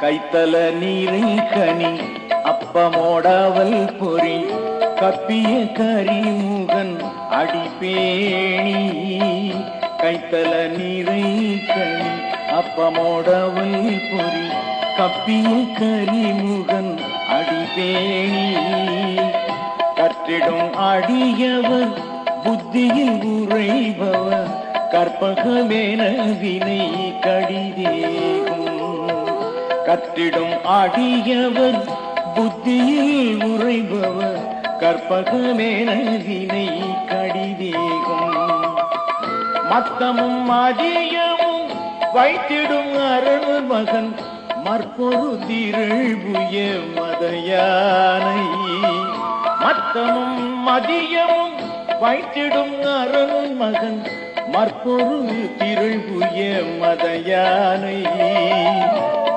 கைத்தல நீரை கனி அப்பமோடாவல் பொறி கப்பிய கரிமுகன் அடிப்பேணி. கைத்தல நீரை கனி அப்பமோடாவல் பொறி கப்பிய கரிமுகன் அடிப்பேணி. கற்றிடும் அடியவர் புத்தியில் உறைபவர் கற்பகமேன வினை கடிதேகும். கற்றிடும் அடியவர் புத்தியில் உறைபவர் கற்பகமேன வினை கடிதேகும். மத்தமும் அதியமும் வைத்திடும் அரண் மகன் மற்பொரு திரள்புய மதயானை. மத்தமும் மதியமும் வைத்திடும் அரண் மகன் மற்பொரு திரள்புய மதயானை.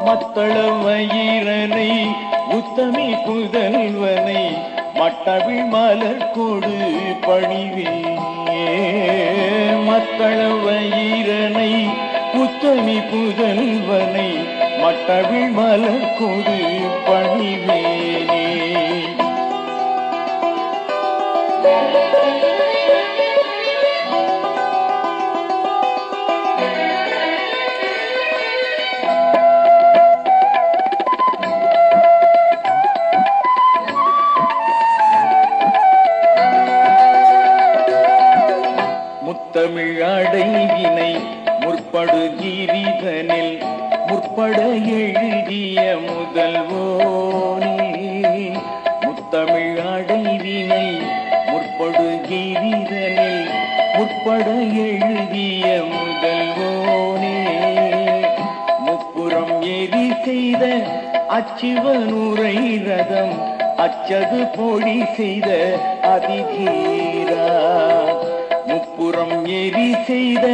மத்தளமயிரனை உத்தமி புதல்வனை மட்டவிழ் மலர் கொடு பணிவே. மத்தளமயிரனை உத்தமி புதல்வனை மட்டவிழ் மலர் கொடு பணிவேனே. முத்தமிழ் அடைவினை முற்படு கிரிதனில் முற்பட எழுதிய முதல்வோனே. முத்தமிழ் அடைவினை முற்படு கிரிதனில் முற்பட எழுதிய முதல்வோனே. முப்புறம் எரி செய்த அச்சிவனுரை ரதம் அச்சது பொழி செய்த அதிதீரா. முப்புறம் எரி செய்த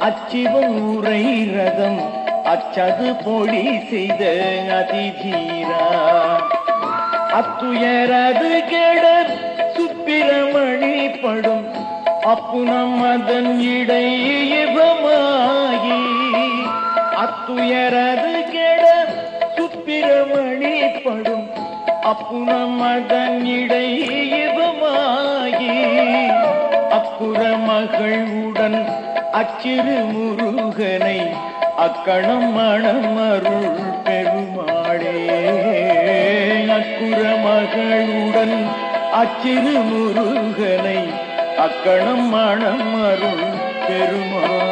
அச்சிவனுரை ரதம் அச்சது பொழி செய்த அதிதீரா. அத்துயரது கெட சுப்பிரமணி படும் அப்புனம் அதன் இடையமாகி. அத்துயரது கெட சுப்பிரமணி படும் அப்புனம் அதன் இடையமாகி. அக்குற மகளுடன் அச்சிறு முருகனை அக்கணம் மணமருள் பெருமாளே. அக்குற மகளுடன் அச்சிறு முருகனை அக்கணம் மணமருள் பெருமாளே.